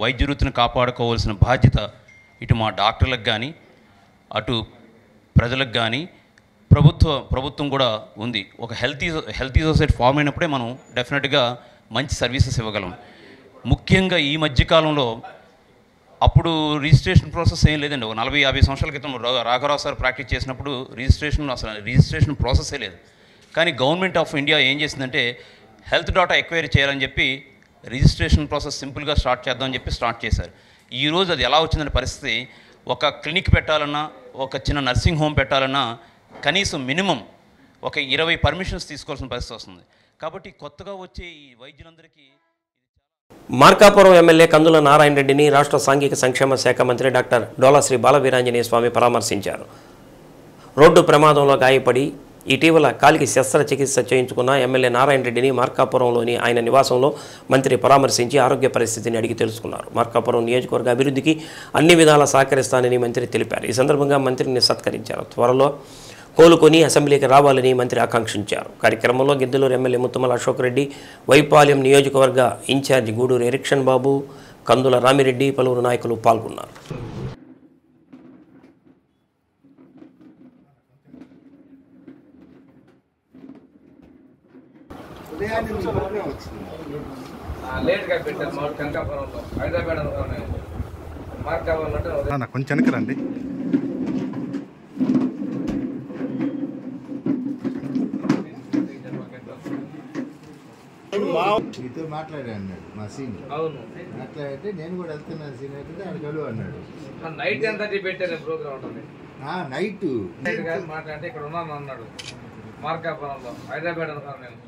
వైద్య వృత్తిని కాపాడుకోవాల్సిన బాధ్యత ఇటు మా డాక్టర్లకు కానీ, అటు ప్రజలకు కానీ, ప్రభుత్వం కూడా ఉంది. ఒక హెల్తీ సొసైటీ ఫామ్ అయినప్పుడే మనం డెఫినెట్గా మంచి సర్వీసెస్ ఇవ్వగలం. ముఖ్యంగా ఈ మధ్యకాలంలో అప్పుడు రిజిస్ట్రేషన్ ప్రాసెస్ ఏం లేదండి. ఒక 40-50 సంవత్సరాల క్రితం రాఘవరావు సార్ ప్రాక్టీస్ చేసినప్పుడు రిజిస్ట్రేషన్ ప్రాసెసే లేదు. కానీ గవర్నమెంట్ ఆఫ్ ఇండియా ఏం చేసిందంటే హెల్త్ డాటా ఎక్వైరీ చేయాలని చెప్పి రిజిస్ట్రేషన్ ప్రాసెస్ సింపుల్గా స్టార్ట్ చేద్దామని చెప్పి స్టార్ట్ చేశారు. ఈరోజు అది ఎలా వచ్చిందనే పరిస్థితి, ఒక క్లినిక్ పెట్టాలన్నా, ఒక చిన్న నర్సింగ్ హోమ్ పెట్టాలన్నా కనీసం మినిమం ఒక 20 పర్మిషన్స్ తీసుకోవాల్సిన పరిస్థితి వస్తుంది. కాబట్టి కొత్తగా వచ్చే ఈ వైద్యులందరికీ మార్కాపురం ఎమ్మెల్యే కందుల నారాయణ రెడ్డిని రాష్ట్ర సాంఘిక సంక్షేమ శాఖ మంత్రి డాక్టర్ డోలాశ్రీ బాలవీరాంజనేయ స్వామి పరామర్శించారు. రోడ్డు ప్రమాదంలో గాయపడి ఇటీవల కాలికి శస్త్రచికిత్స చేయించుకున్న ఎమ్మెల్యే నారాయణ రెడ్డిని మార్కాపురంలోని ఆయన నివాసంలో మంత్రి పరామర్శించి ఆరోగ్య పరిస్థితిని అడిగి తెలుసుకున్నారు. మార్కాపురం నియోజకవర్గ అభివృద్ధికి అన్ని విధాలా సహకరిస్తానని మంత్రి తెలిపారు. ఈ సందర్భంగా మంత్రిని సత్కరించారు. త్వరలో కోలుకొని అసెంబ్లీకి రావాలని మంత్రి ఆకాంక్షించారు. కార్యక్రమంలో గిద్దలూరు ఎమ్మెల్యే ముత్తుమల అశోక్ రెడ్డి, వైపాలెం నియోజకవర్గ ఇన్ఛార్జి గూడూరు ఎరిక్షన్ బాబు, కందుల రామిరెడ్డి, పలువురు నాయకులు పాల్గొన్నారు. కొంచెం వెనకరండి. మీతో మాట్లాడా అన్నాడు మా సీనియర్. అవును, మాట్లాడితే నేను కూడా వెళ్తున్నాను సీనియర్ అంటే ఆయన కలువు అన్నాడు. నైట్ ఎంత పెట్టారు ప్రోగ్రామ్ ఉంటుంది నైట్ మాట్లాడితే ఇక్కడ ఉన్నాను అన్నాడు. మార్కాపురంలో హైదరాబాద్ అనుకున్నాను నేను.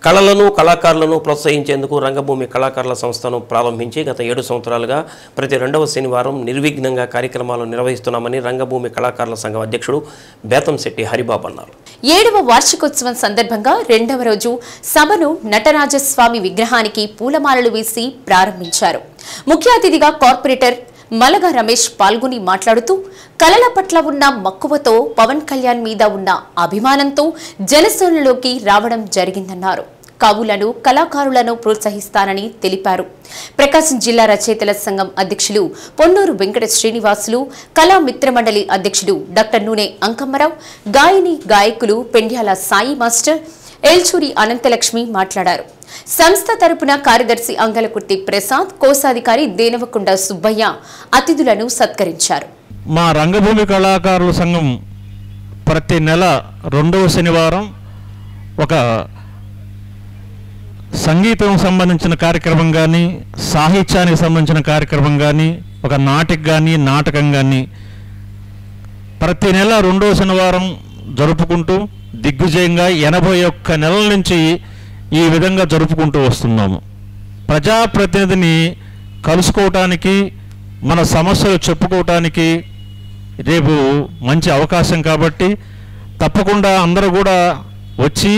కళలను కళాకారులను ప్రోత్సహించేందుకు రంగభూమి కళాకారుల సంస్థను ప్రారంభించి గత 7 సంవత్సరాలుగా ప్రతి 2వ శనివారం నిర్విఘ్నంగా కార్యక్రమాలు నిర్వహిస్తున్నామని రంగభూమి కళాకారుల సంఘం అధ్యక్షుడు బేతంశెట్టి హరిబాబు అన్నారు. 7వ వార్షికోత్సవం సందర్భంగా 2వ రోజు సభను నటరాజస్వామి విగ్రహానికి పూలమాలలు వేసి ప్రారంభించారు. ముఖ్య అతిథిగా కార్పొరేటర్ మలగ రమేష్ పాల్గొని మాట్లాడుతూ కళల పట్ల ఉన్న మక్కువతో పవన్ కళ్యాణ్ మీద ఉన్న అభిమానంతో జనసేనలోకి రావడం జరిగిందన్నారు. కవులను కళాకారులను ప్రోత్సహిస్తానని తెలిపారు. ప్రకాశం జిల్లా రచయితల సంఘం అధ్యక్షులు పొన్నూరు వెంకట శ్రీనివాసులు, కళా మిత్రమండలి అధ్యక్షుడు డాక్టర్ నూనె అంకమ్మరావు, గాయని గాయకులు పెండ్యాల సాయి మాస్టర్, ఎల్చూరి అనంతలక్ష్మి మాట్లాడారు. సంస్థ తరపున కార్యదర్శి అంగలకుర్తి ప్రసాద్, కోశాధికారి దేనవకొండ సుబ్బయ్య అతిథులను సత్కరించారు. మా రంగభూమి కళాకారుల సంఘం ప్రతి నెల 2వ శనివారం ఒక సంగీతం సంబంధించిన కార్యక్రమం కానీ, సాహిత్యానికి సంబంధించిన కార్యక్రమం కానీ, ఒక నాటిక కానీ, నాటకం కానీ ప్రతి నెల 2వ శనివారం జరుపుకుంటూ దిగ్విజయంగా 81 నెలల నుంచి ఈ విధంగా జరుపుకుంటూ వస్తున్నాము. ప్రజాప్రతినిధిని కలుసుకోవటానికి, మన సమస్యలు చెప్పుకోవటానికి రేపు మంచి అవకాశం కాబట్టి తప్పకుండా అందరూ కూడా వచ్చి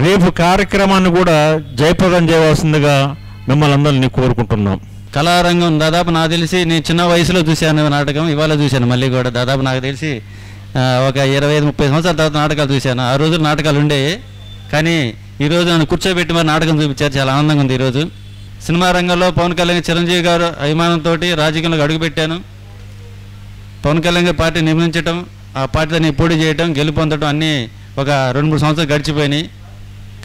రేపు కార్యక్రమాన్ని కూడా జయప్రదం చేయవలసిందిగా మిమ్మల్ని అందరినీ కోరుకుంటున్నాం. కళారంగం దాదాపు నాకు తెలిసి నేను చిన్న వయసులో చూశాను నాటకం, ఇవాళ చూశాను మళ్ళీ కూడా. దాదాపు నాకు తెలిసి ఒక 25-30 సంవత్సరాల తర్వాత నాటకాలు చూశాను. ఆ రోజులు నాటకాలు ఉండేవి, కానీ ఈరోజు నన్ను కూర్చోబెట్టి మరి నాటకం చూపించారు. చాలా ఆనందంగా ఉంది. ఈరోజు సినిమా రంగంలో పవన్ కళ్యాణ్ చిరంజీవి గారు అభిమానంతో రాజకీయంలోకి అడుగుపెట్టాను. పవన్ కళ్యాణ్ గారి పార్టీ నిర్మించడం, ఆ పార్టీతో నేను పోటీ చేయడం, గెలుపొందడం అన్నీ ఒక 2-3 సంవత్సరాలు గడిచిపోయినాయి.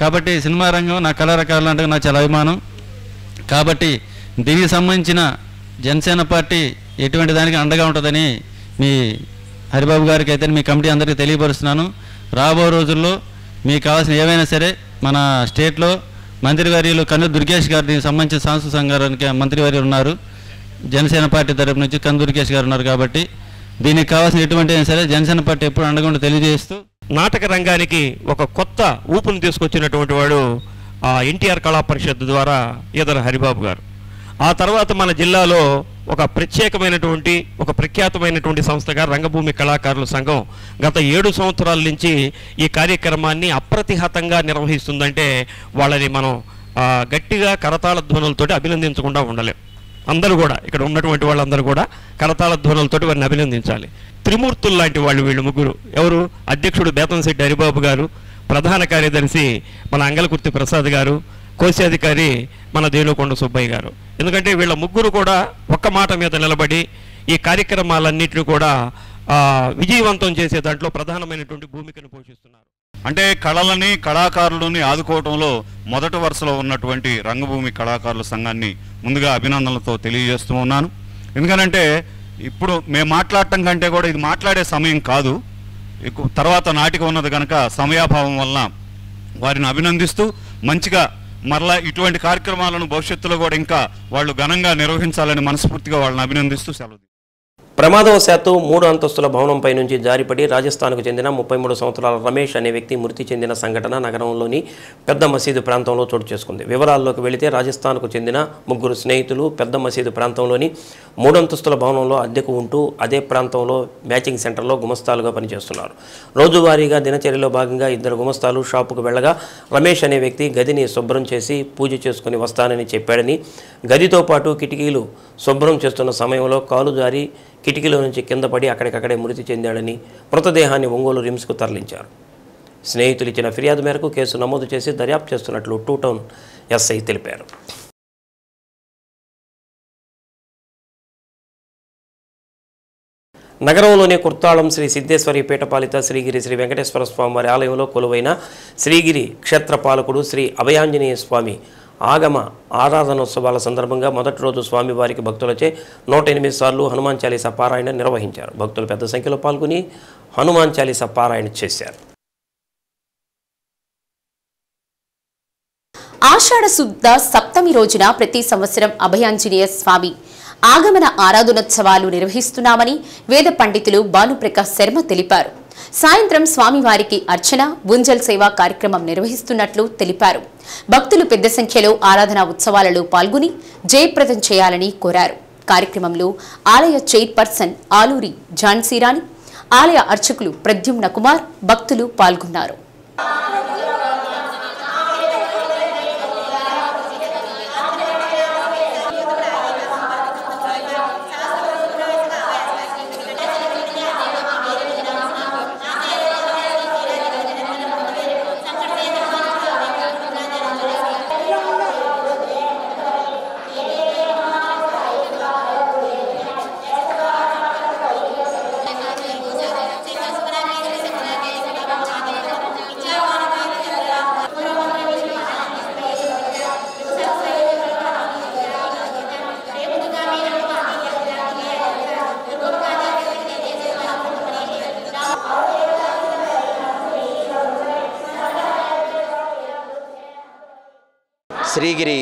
కాబట్టి సినిమా రంగం నా కళాకారులు అంటే నాకు చాలా అభిమానం. కాబట్టి దీనికి సంబంధించిన జనసేన పార్టీ ఎటువంటి దానికి అండగా ఉంటుందని మీ హరిబాబు గారికి అయితే మీ కమిటీ అందరికీ తెలియపరుస్తున్నాను. రాబో రోజుల్లో మీకు కావాల్సిన ఏవైనా సరే మన స్టేట్లో మంత్రివర్యులు కన్ను దుర్గేష్ గారు దీనికి సంబంధించిన సాంస్కృతిక సంఘానికి మంత్రివర్యులు ఉన్నారు. జనసేన పార్టీ తరపు నుంచి కన్ను దుర్గేష్ గారు ఉన్నారు. కాబట్టి దీనికి కావాల్సిన ఎటువంటి అయినా సరే జనసేన పార్టీ ఎప్పుడు అండగా తెలియజేస్తూ నాటక రంగానికి ఒక కొత్త ఊపును తీసుకొచ్చినటువంటి వాడు ఎన్టీఆర్ కళా పరిషత్ ద్వారా ఈదర హరిబాబు గారు. ఆ తర్వాత మన జిల్లాలో ఒక ప్రత్యేకమైనటువంటి ఒక ప్రఖ్యాతమైనటువంటి సంస్థగా రంగభూమి కళాకారుల సంఘం గత 7 సంవత్సరాల నుంచి ఈ కార్యక్రమాన్ని అప్రతిహతంగా నిర్వహిస్తుందంటే వాళ్ళని మనం గట్టిగా కరతాళ ధ్వనులతోటి అభినందించకుండా ఉండలేం. అందరూ కూడా ఇక్కడ ఉన్నటువంటి వాళ్ళందరూ కూడా కరతాళ ధ్వనులతోటి వారిని అభినందించాలి. త్రిమూర్తులు లాంటి వాళ్ళు వీళ్ళు ముగ్గురు. ఎవరు? అధ్యక్షుడు బేతంశెట్టి హరిబాబు గారు, ప్రధాన కార్యదర్శి మన అంగలకుర్తి ప్రసాద్ గారు, కోశాధికారి మన దేనుకొండ సుబ్బయ్య గారు. ఎందుకంటే వీళ్ళ ముగ్గురు కూడా ఒక్క మాట మీద నిలబడి ఈ కార్యక్రమాలన్నింటినీ కూడా విజయవంతం చేసే దాంట్లో ప్రధానమైనటువంటి భూమికను పోషిస్తున్నారు. అంటే కళలని కళాకారులని ఆదుకోవడంలో మొదటి వరుసలో ఉన్నటువంటి రంగభూమి కళాకారుల సంఘాన్ని ముందుగా అభినందనలతో తెలియజేస్తూ ఉన్నాను. ఎందుకనంటే ఇప్పుడు మేము మాట్లాడటం కంటే కూడా ఇది మాట్లాడే సమయం కాదు, తర్వాత నాటిక ఉన్నది కనుక సమయాభావం వలన వారిని అభినందిస్తూ మంచిగా మరలా ఇటువంటి కార్యక్రమాలను భవిష్యత్తులో కూడా ఇంకా వాళ్ళు ఘనంగా నిర్వహించాలని మనస్ఫూర్తిగా వాళ్ళని అభినందిస్తూ సెలవు. ప్రమాదవశాత్తు 3 అంతస్తుల భవనంపై నుంచి జారిపడి రాజస్థాన్కు చెందిన 33 సంవత్సరాల రమేష్ అనే వ్యక్తి మృతి చెందిన సంఘటన నగరంలోని పెద్ద మసీదు ప్రాంతంలో చోటు చేసుకుంది. వివరాల్లోకి వెళితే రాజస్థాన్కు చెందిన 3 స్నేహితులు పెద్ద మసీదు ప్రాంతంలోని 3 అంతస్తుల భవనంలో అద్దెకు ఉంటూ అదే ప్రాంతంలో మ్యాచింగ్ సెంటర్లో గుమస్తాలుగా పనిచేస్తున్నారు. రోజువారీగా దినచర్యలో భాగంగా 2 గుమస్తాలు షాపుకు వెళ్లగా రమేష్ అనే వ్యక్తి గదిని శుభ్రం చేసి పూజ చేసుకుని వస్తానని చెప్పాడని, గదితో పాటు కిటికీలు శుభ్రం చేస్తున్న సమయంలో కాలు జారి కిటికీలో నుంచి కింద పడి అక్కడికక్కడే మృతి చెందాడని మృతదేహాన్ని ఒంగోలు రిమ్స్కు తరలించారు. స్నేహితులు ఇచ్చిన ఫిర్యాదు మేరకు కేసు నమోదు చేసి దర్యాప్తు చేస్తున్నట్లు 2 టౌన్ ఎస్ఐ తెలిపారు. నగరంలోని కుర్తాళం శ్రీ సిద్ధేశ్వరి పీఠపాలిత శ్రీగిరి శ్రీ వెంకటేశ్వర స్వామి వారి ఆలయంలో కొలువైన శ్రీగిరి క్షేత్రపాలకుడు శ్రీ అభయాంజనేయ స్వామి ఆగమ ఆరాధనోత్సవాల సందర్భంగా మొదటి రోజు స్వామివారికి భక్తులచే 108 సార్లు హనుమాన్ చాలీసా పారాయణ నిర్వహించారు. భక్తులు పెద్ద సంఖ్యలో పాల్గొని హనుమాన్ చాలీసా పారాయణ చేశారు. ఆషాఢ శుద్ధ సప్తమి రోజున ప్రతి సంవత్సరం అభయాంజనేయ స్వామి ఆగమన ఆరాధనోత్సవాలు నిర్వహిస్తున్నామని వేద పండితులు భానుప్రకాష్ శర్మ తెలిపారు. సాయంత్రం స్వామివారికి అర్చన, బుంజల్ సేవా కార్యక్రమం నిర్వహిస్తున్నట్లు తెలిపారు. భక్తులు పెద్ద సంఖ్యలో ఆరాధనా ఉత్సవాలలో పాల్గొని జయప్రదం చేయాలని కోరారు. కార్యక్రమంలో ఆలయ చైర్పర్సన్ ఆలూరి ఝాన్సీరాణి, ఆలయ అర్చకులు ప్రద్యుమ్న కుమార్, భక్తులు పాల్గొన్నారు. శ్రీగిరి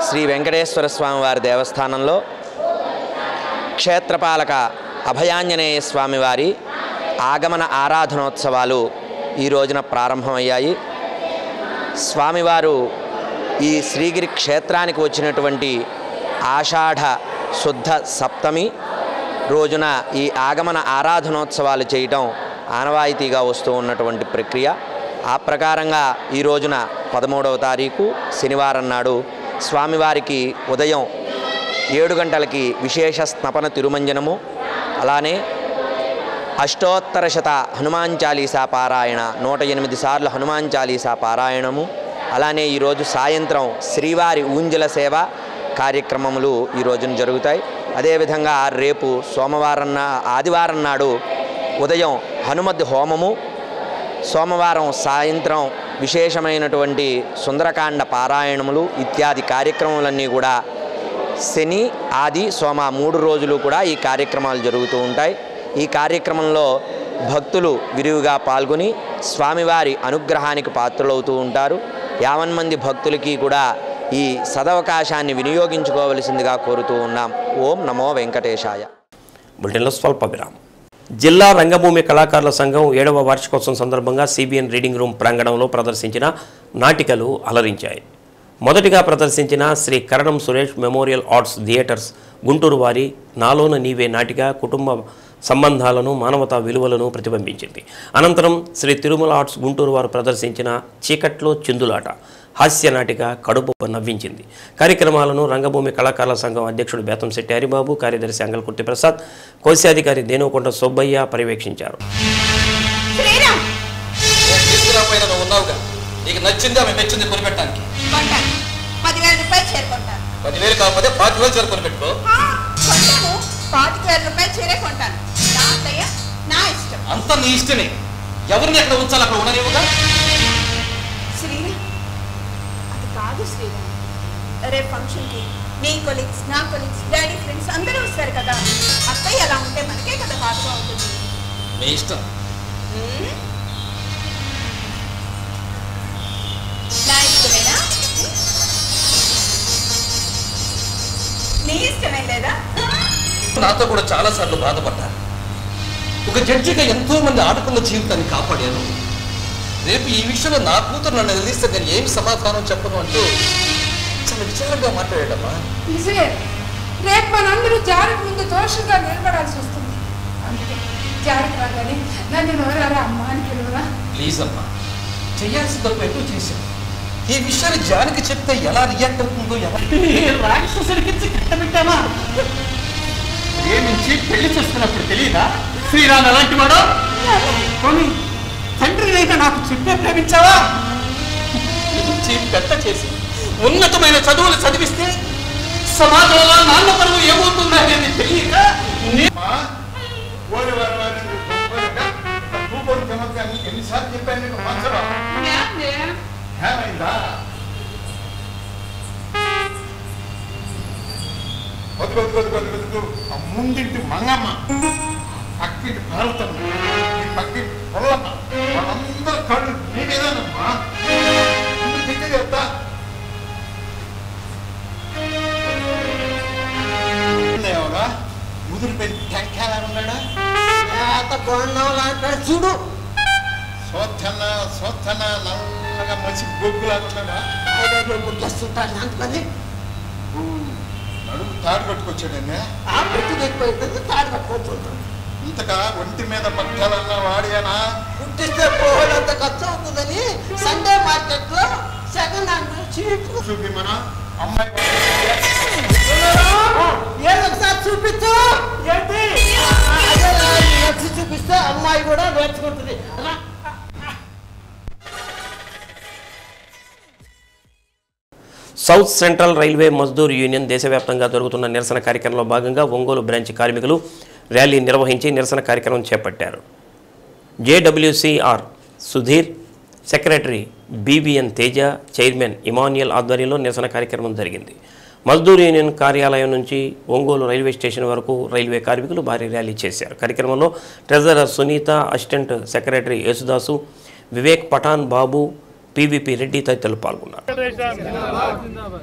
శ్రీ వెంకటేశ్వర స్వామివారి దేవస్థానంలో క్షేత్రపాలక అభయాంజనేయ స్వామివారి ఆగమన ఆరాధనోత్సవాలు ఈ రోజున ప్రారంభమయ్యాయి. స్వామివారు ఈ శ్రీగిరి క్షేత్రానికి వచ్చినటువంటి ఆషాఢ శుద్ధ సప్తమి రోజున ఈ ఆగమన ఆరాధనోత్సవాలు చేయటం ఆనవాయితీగా వస్తూ ఉన్నటువంటి ప్రక్రియ. ఆ ప్రకారంగా ఈ రోజున 13వ తారీఖు శనివారం నాడు స్వామివారికి ఉదయం 7 గంటలకి విశేష స్నపన తిరుమంజనము, అలానే అష్టోత్తర శత హనుమాన్ చాలీసా పారాయణ 108 సార్లు హనుమాన్ చాలీసా పారాయణము, అలానే ఈరోజు సాయంత్రం శ్రీవారి ఊంజల సేవ కార్యక్రమములు ఈ రోజున జరుగుతాయి. అదేవిధంగా రేపు ఆదివారం నాడు ఉదయం హనుమద్ హోమము, సోమవారం సాయంత్రం విశేషమైనటువంటి సుందరకాండ పారాయణములు ఇత్యాది కార్యక్రమాలన్నీ కూడా శని, ఆది, సోమ 3 రోజులు కూడా ఈ కార్యక్రమాలు జరుగుతూ ఉంటాయి. ఈ కార్యక్రమంలో భక్తులు విరివిగా పాల్గొని స్వామివారి అనుగ్రహానికి పాత్రులవుతూ ఉంటారు. 50 మంది భక్తులకి కూడా ఈ సదవకాశాన్ని వినియోగించుకోవలసిందిగా కోరుతూ ఉన్నాం. ఓం నమో వెంకటేశాయ. బులెటిన్లో స్వల్ప విరామం. జిల్లా రంగభూమి కళాకారుల సంఘం 7వ వార్షికోత్సవం సందర్భంగా సిబిఎన్ రీడింగ్ రూమ్ ప్రాంగణంలో ప్రదర్శించిన నాటికలు అలరించాయి. మొదటిగా ప్రదర్శించిన Sri Karanam Suresh memorial arts theatres Guntur వారి నాలోన నీవే నాటిక కుటుంబ సంబంధాలను, మానవతా విలువలను ప్రతిబింబించింది. అనంతరం శ్రీ తిరుమల ఆర్ట్స్ గుంటూరు వారు ప్రదర్శించిన చీకట్లో చిందులాట హాస్య నాటిక కడుపు నవ్వించింది. కార్యక్రమాలను రంగభూమి కళాకారుల సంఘం అధ్యక్షుడు బేతంశెట్టి హరిబాబు, కార్యదర్శి అంగల్కుర్తి ప్రసాద్, కోశాధికారి దేనుకొండ సుబ్బయ్య పర్యవేక్షించారు. అంత నీ ఇష్టమే. ఎవరిని ఎక్కడ ఉంచాలి అక్కడ ఉండనివ్వగా. రేపు ఫంక్షన్కి నీ కొలీగ్స్, నా కొలీగ్స్, డాడీ ఫ్రెండ్స్ అందరూ వస్తారు కదా. అత్తయ్య అలా ఉంటే మనకే కదా బాధగా ఉంటుంది. మీ ఇష్టం. నా ఇష్టమేనా? నీ ఇష్టమే లేదా? నాతో కూడా చాలా సార్లు బాధపడ్డాను. ఒక జడ్జిగా ఎంతో మంది ఆడపిల్ల జీవితాన్ని కాపాడాను. రేపు ఈ విషయంలో నా కూతురు నన్ను నిలదీస్తే నేను ఏమి సమాధానం చెప్పను అంటూ చాలా విచారంగా మాట్లాడాడమ్మా. నిజమే. రేపు మనందరూ జారికి ముందు దోషంగా నిలబడాల్సి వస్తుంది. అందుకే జారికి రాగానే నన్ను నోరారా అమ్మా అని పిలువరా. ప్లీజ్ అమ్మా, చేయాల్సిన తప్పు ఎక్కువ చేశాను. ఈ విషయాన్ని జానికి చెప్తే ఎలా రియాక్ట్ అవుతుందో రాక్షసుడికి కట్టబెట్టామా. ప్రేమించి పెళ్లి చేస్తున్నప్పుడు తెలియదా శ్రీరామ్ ఎలాంటి వాడో? తండ్రినైనా నాకు చెప్పే ప్రేమించావా? పెద్ద చేసి ఉన్నతమైన చదువులు చదివిస్తే సమాజంలో నాన్న పరువు ఏమవుతుందనేది తెలియక ఎన్నిసార్లు చెప్పాను నీకు మంచరా ముందింటి మంగమ్మ, పక్కింటి భారతమ్మ, ఈ పక్కింటి పొల్లమ్మ, వాళ్ళందరూ కళ్ళు నీకేదానమ్మా. చెప్తా చూడు సోత్తన్న నల్లగా మంచి బొగ్గులాగా గుర్తిస్తుంటాను అందుకని నడుము తాడు కట్టుకొచ్చాడన్నే తాడు కట్టుకుంటుంటాను ఇంతగా ఒంటి మీద పట్టాలన్నా వాడియానా గుర్తిస్తే పోవాలంత ఖర్చు అవుతుందని సండే మార్కెట్ లో సెకండ్ హ్యాండ్ చీప్ చూపి మన అమ్మాయి ఒకసారి చూపించు ఏంటి నచ్చి చూపిస్తే అమ్మాయి కూడా నేర్చుకుంటుంది. South central railway Mazdoor union దేశవ్యాప్తంగా జరుగుతున్న నిరసన కార్యక్రమంలో భాగంగా ఒంగోలు బ్రాంచ్ కార్మికులు ర్యాలీ నిర్వహించి నిరసన కార్యక్రమం చేపట్టారు. JWCR Sudheer, secretary BBN Teja, chairman Emmanuel ఆధ్వర్యంలో నిరసన కార్యక్రమం జరిగింది. మజ్దూర్ యూనియన్ కార్యాలయం నుంచి ఒంగోలు రైల్వే స్టేషన్ వరకు రైల్వే కార్మికులు భారీ ర్యాలీ చేశారు. కార్యక్రమంలో treasurer Sunitha, assistant secretary Yesudasu, Vivek Pathan, Babu, PVP Reddy తదితరులు పాల్గొన్నారు.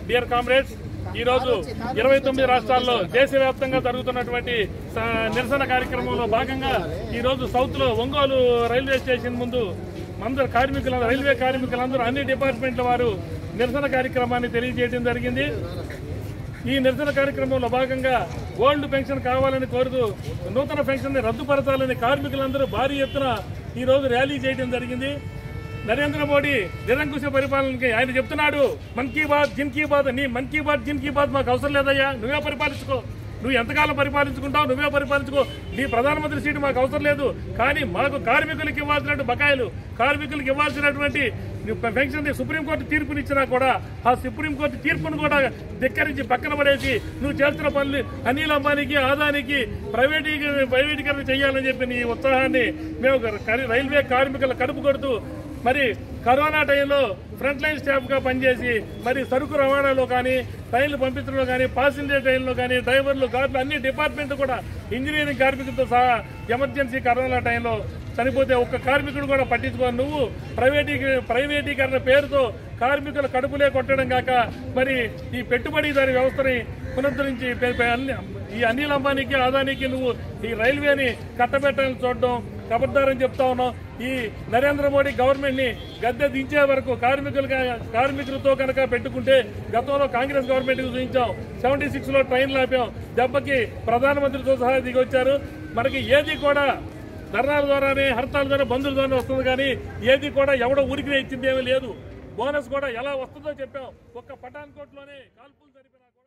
డియర్ కామ్రేడ్స్, ఈరోజు 29 రాష్ట్రాల్లో దేశవ్యాప్తంగా జరుగుతున్నటువంటి నిరసన కార్యక్రమంలో భాగంగా ఈరోజు సౌత్లో ఒంగోలు రైల్వే స్టేషన్ ముందు రైల్వే కార్మికులందరూ అన్ని డిపార్ట్మెంట్ల వారు నిరసన కార్యక్రమాన్ని తెలియజేయడం జరిగింది. ఈ నిరసన కార్యక్రమంలో భాగంగా ఓల్డ్ పెన్షన్ కావాలని కోరుతూ నూతన పెన్షన్ రద్దుపరచాలని కార్మికులందరూ భారీ ఎత్తున ఈరోజు ర్యాలీ చేయడం జరిగింది. నరేంద్ర మోడీ నిరంకుశ పరిపాలనకి ఆయన చెప్తున్నాడు, మన్ కీ బాత్ జిన్ కీ బాత్, నీ మన్ కీ బాత్ జిన్ కీ బాత్ మాకు అవసరం లేదయ్యా, నువ్వే పరిపాలించుకో, నువ్వు ఎంతకాలం పరిపాలించుకుంటావు నువ్వే పరిపాలించుకో, నీ ప్రధానమంత్రి సీటు మాకు అవసరం లేదు. కానీ మాకు కార్మికులకు ఇవ్వాల్సినట్టు బకాయిలు, కార్మికులకు ఇవ్వాల్సినటువంటి పెన్షన్ సుప్రీంకోర్టు తీర్పునిచ్చినా కూడా ఆ సుప్రీంకోర్టు తీర్పును కూడా ధిక్కరించి పక్కన పడేసి నువ్వు చేస్తున్న పనులు అనిల్ అంబానీకి, ఆదానికి ప్రైవేటీకరణ చేయాలని చెప్పి నీ ఉత్సాహాన్ని మేము రైల్వే కార్మికుల కడుపు కొడుతూ మరి కరోనా టైంలో ఫ్రంట్ లైన్ స్టాఫ్గా పనిచేసి మరి సరుకు రవాణాలో కానీ, ట్రైన్లు పంపించడంలో కానీ, ప్యాసింజర్ ట్రైన్లో కానీ, డ్రైవర్లు, గార్డులు అన్ని డిపార్ట్మెంట్ కూడా ఇంజనీరింగ్ కార్మికులతో సహా ఎమర్జెన్సీ కరోనా టైంలో చనిపోతే ఒక్క కార్మికుడు కూడా పట్టించుకో, నువ్వు ప్రైవేటీకరణ పేరుతో కార్మికుల కడుపులే కొట్టడం కాక మరి ఈ పెట్టుబడిదారి వ్యవస్థని పునరుద్ధరించి ఈ అనిల్ అంబానీకి, ఆదానికి నువ్వు ఈ రైల్వేని కట్టబెట్టాలని చూడడం కబడ్దారని చెప్తా ఉన్నాం. ఈ నరేంద్ర మోడీ గవర్నమెంట్ ని గద్దె దించే వరకు కార్మికులతో కనుక పెట్టుకుంటే గతంలో కాంగ్రెస్ గవర్నమెంట్ కి చూపించాం. 76 లో ట్రైన్లు ఆపాం, దెబ్బకి ప్రధానమంత్రితో సహా దిగి వచ్చారు. మనకి ఏది కూడా ధర్నాల ద్వారానే, హర్తాల ద్వారా, బంధుల ద్వారా వస్తుంది కానీ ఏది కూడా ఎవడో ఊరికి ఇచ్చింది ఏమీ లేదు. బోనస్ కూడా ఎలా వస్తుందో చెప్పాం. ఒక్క పఠాన్కోట్లోనే కాల్పులు జరిపినా కూడా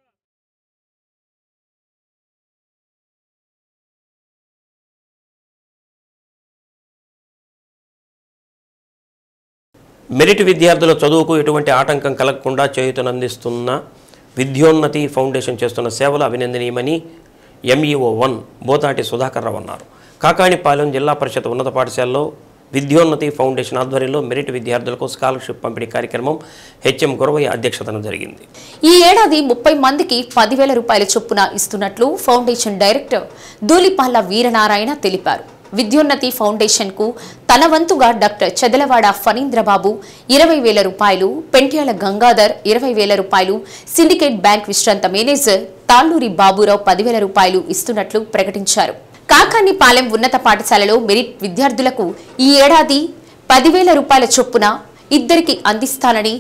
మెరిట్ విద్యార్థుల చదువుకు ఎటువంటి ఆటంకం కలగకుండా చేయూతనందిస్తున్న విద్యోన్నతి ఫౌండేషన్ చేస్తున్న సేవలు అభినందనీయమని ఎంఈఓ 1 బోతాటి సుధాకర్ రావు అన్నారు. కాకాణిపాలెం జిల్లా పరిషత్ ఉన్నత పాఠశాలలో విద్యోన్నతి ఫౌండేషన్ ఆధ్వర్యంలో మెరిట్ విద్యార్థులకు స్కాలర్షిప్ పంపిణీ కార్యక్రమం హెచ్ఎం గురవయ్య అధ్యక్షతన జరిగింది. ఈ ఏడాది 30 మందికి 10,000 రూపాయల చొప్పున ఇస్తున్నట్లు ఫౌండేషన్ డైరెక్టర్ దూలిపాళ్ల వీరనారాయణ తెలిపారు. విద్యోన్నతి ఫౌండేషన్ కు తన వంతుగా డాక్టర్ చెదలవాడ ఫణీంద్రబాబు 20,000 రూపాయలు, పెంట్యాల గంగాధర్ 20,000 రూపాయలు, సిండికేట్ బ్యాంక్ విశ్రాంత మేనేజర్ తాళ్లూరి బాబురావు 10,000 రూపాయలు ఇస్తున్నట్లు ప్రకటించారు. కాకాణిపాలెం ఉన్నత పాఠశాలలో మెరిట్ విద్యార్థులకు ఈ ఏడాది 10,000 రూపాయల చొప్పున ఇద్దరికి అందిస్తానని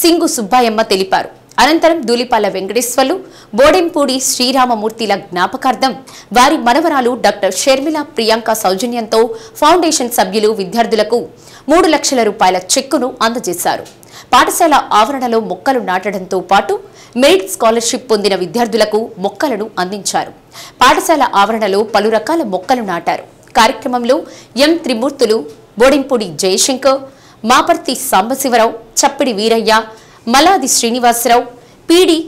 సింగు సుబ్బాయమ్మ తెలిపారు. అనంతరం దూలిపాల వెంకటేశ్వర్లు, బోడెంపూడి శ్రీరామమూర్తిల జ్ఞాపకార్థం వారి మనవరాలు డాక్టర్ షర్మిల ప్రియాంక సౌజన్యంతో ఫౌండేషన్ సభ్యులు విద్యార్థులకు 3 లక్షల రూపాయల చెక్కును అందజేశారు. పాఠశాల ఆవరణలో మొక్కలు నాటడంతో పాటు మెరిట్ స్కాలర్షిప్ పొందిన విద్యార్థులకు మొక్కలను అందించారు. పాఠశాల ఆవరణలో పలు రకాల మొక్కలు నాటారు. కార్యక్రమంలో M Trimurthulu, Bodempudi Jayashankar, Maparthi Sambasiva Rao, Chappidi Veeraiah, Maladi Srinivasa Rao, PD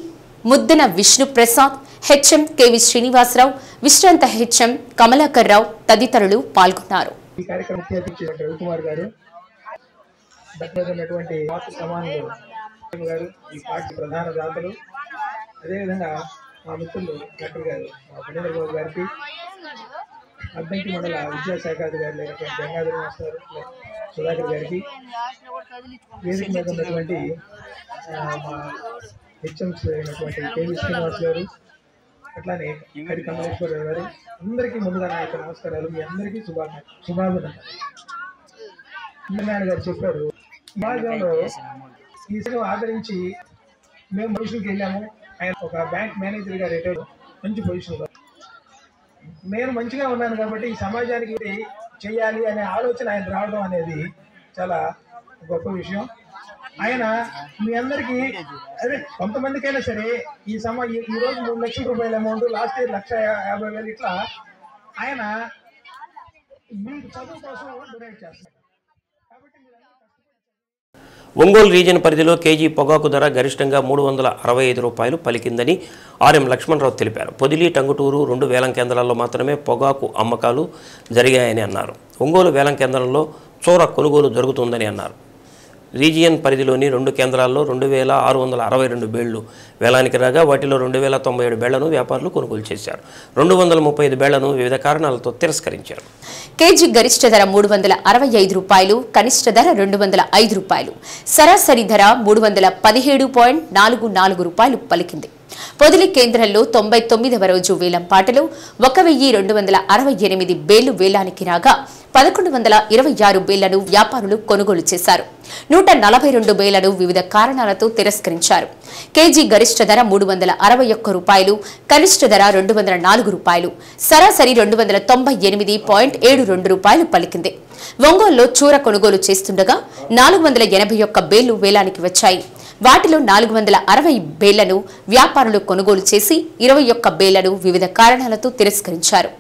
Muddana Vishnu Prasad, HM KV Srinivasa Rao, విశ్రాంత హెచ్ఎం కమలాకర్ రావు తదితరులు పాల్గొన్నారు. ఈ కార్యక్రమం రవికుమార్ గారు, ఉన్నటువంటి సమానులు గారు, ఈ పార్టీ ప్రధాన దాతలు, అదేవిధంగా మా మిత్రులు డాక్టర్ గారు ఫణీంద్రబాబు గారికి, అద్దంకి మండల విద్యాశాఖాధికారులు అయినటువంటి గంగాధర మాస్టర్ సుధాకర్ గారికి, వేదిక మీద ఉన్నటువంటి మా హెచ్ఎంస్ అయినటువంటి కేవీ శ్రీనివాస్ గారు, అట్లానే హరి కమలేశ్వరరావు గారు, అందరికీ ముందుగా నా యొక్క నమస్కారాలు. మీ అందరికీ శుభాభినందనలు. నారాయణ గారు చెప్పారు, సమాజంలో ఈ సేవ ఆదరించి మేము పొజిషన్కి వెళ్ళాము. ఆయన ఒక బ్యాంక్ మేనేజర్ గారు రిటైర్, మంచి పొజిషన్లో. నేను మంచిగా ఉన్నాను కాబట్టి ఈ సమాజానికి చేయాలి అనే ఆలోచన ఆయన రావడం అనేది చాలా గొప్ప విషయం. ఆయన మీ అందరికీ అదే కొంతమందికైనా సరే ఈ రోజు 3 లక్షల రూపాయల అమౌంట్, లాస్ట్ ఇయర్ 1,50,000 ఇట్లా ఆయన మీకు చదువు కోసం డొనేట్ చేస్తారు. ఒంగోలు రీజియన్ పరిధిలో కేజీ పొగాకు ధర గరిష్టంగా 365 రూపాయలు పలికిందని ఆర్ఎం లక్ష్మణరావు తెలిపారు. పొదిలి, టంగుటూరు 2 వేలం కేంద్రాల్లో మాత్రమే పొగాకు అమ్మకాలు జరిగాయని అన్నారు. ఒంగోలు వేలం కేంద్రంలో చోర కొనుగోలు జరుగుతుందని అన్నారు. రీజియన్ పరిధిలోని 2 కేంద్రాల్లో 2,662 బేళ్లు వేలానికి రాగా వాటిలో 2,097 బేళ్లను వ్యాపారులు కొనుగోలు చేశారు. 235 బేళ్లను వివిధ కారణాలతో తిరస్కరించారు. కేజీ గరిష్ట ధర 365 రూపాయలు, కనిష్ట ధర 205 రూపాయలు, సరాసరి ధర 317.44 రూపాయలు పలికింది. పొదిలి కేంద్రంలో 99వ రోజు వేలం పాటలో 1,268 బేళ్లు వేలానికి రాగా 1,126 బేళ్లను వ్యాపారులు కొనుగోలు చేశారు. 142 బేళ్లను వివిధ కారణాలతో తిరస్కరించారు. కేజీ గరిష్ట ధర 361 రూపాయలు, కనిష్ట ధర 204 రూపాయలు, సరాసరి 298.72 రూపాయలు పలికింది. ఒంగోలులో చూర కొనుగోలు చేస్తుండగా 481 బేళ్లు వేలానికి వచ్చాయి. వాటిలో 460 బేళ్లను వ్యాపారులు కొనుగోలు చేసి 21 బేళ్లను వివిధ కారణాలతో తిరస్కరించారు.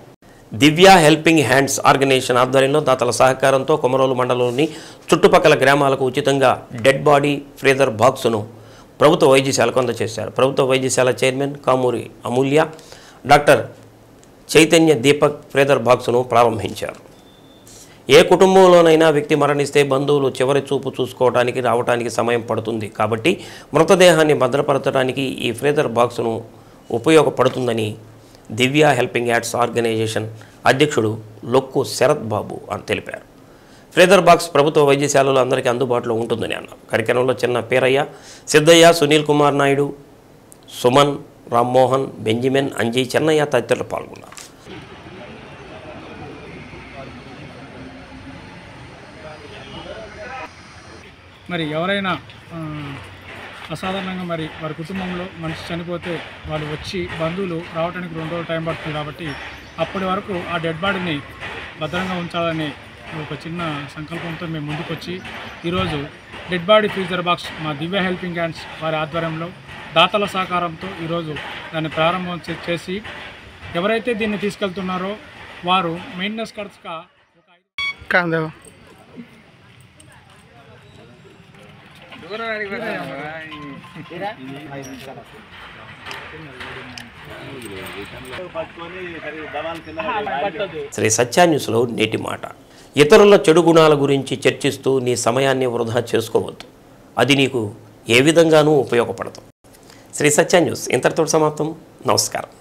దివ్య హెల్పింగ్ హ్యాండ్స్ ఆర్గనైజేషన్ ఆధ్వర్యంలో దాతల సహకారంతో కొమరోలు మండలంలోని చుట్టుపక్కల గ్రామాలకు ఉచితంగా డెడ్ బాడీ ఫ్రీజర్ బాక్సును ప్రభుత్వ వైద్యశాలకు అందజేశారు. ప్రభుత్వ వైద్యశాల చైర్మన్ కామూరి అమూల్య, డాక్టర్ చైతన్య దీపక్ ఫ్రీజర్ బాక్సును ప్రారంభించారు. ఏ కుటుంబంలోనైనా వ్యక్తి మరణిస్తే బంధువులు చివరి చూపు చూసుకోవడానికి రావడానికి సమయం పడుతుంది. కాబట్టి మృతదేహాన్ని భద్రపరచడానికి ఈ ఫ్రీజర్ బాక్సును ఉపయోగపడుతుందని దివ్య హెల్పింగ్ హ్యాండ్స్ ఆర్గనైజేషన్ అధ్యక్షుడు లొక్కు శరత్ బాబు అని తెలిపారు. ఫ్రీజర్ బాక్స్ ప్రభుత్వ వైద్యశాలలో అందరికీ అందుబాటులో ఉంటుందని అన్నారు. కార్యక్రమంలో చిన్న పేరయ్య, సిద్ధయ్య, సునీల్ కుమార్ నాయుడు, సుమన్, రామ్మోహన్, బెంజమిన్, అంజీ, చెన్నయ్య తదితరులు పాల్గొన్నారు. మరి ఎవరైనా అసాధారణంగా మరి వారి కుటుంబంలో మనిషి చనిపోతే వాళ్ళు వచ్చి బంధువులు రావడానికి 2 రోజులు టైం పడుతుంది. కాబట్టి అప్పటి వరకు ఆ డెడ్ బాడీని భద్రంగా ఉంచాలని ఒక చిన్న సంకల్పంతో మేము ముందుకొచ్చి ఈరోజు డెడ్ బాడీ ఫ్రీజర్ బాక్స్ మా దివ్య హెల్పింగ్ హ్యాండ్స్ వారి ఆధ్వర్యంలో దాతల సహకారంతో ఈరోజు దాన్ని ప్రారంభం చేసి ఎవరైతే దీన్ని తీసుకెళ్తున్నారో వారు మెయింటెనెన్స్ ఖర్చుగా శ్రీ సత్య న్యూస్లో నేటి మాట. ఇతరుల చెడు గుణాల గురించి చర్చిస్తూ నీ సమయాన్ని వృధా చేసుకోవద్దు. అది నీకు ఏ విధంగానూ ఉపయోగపడదు. శ్రీ సత్య న్యూస్ ఇంతటితో సమాప్తం. నమస్కారం.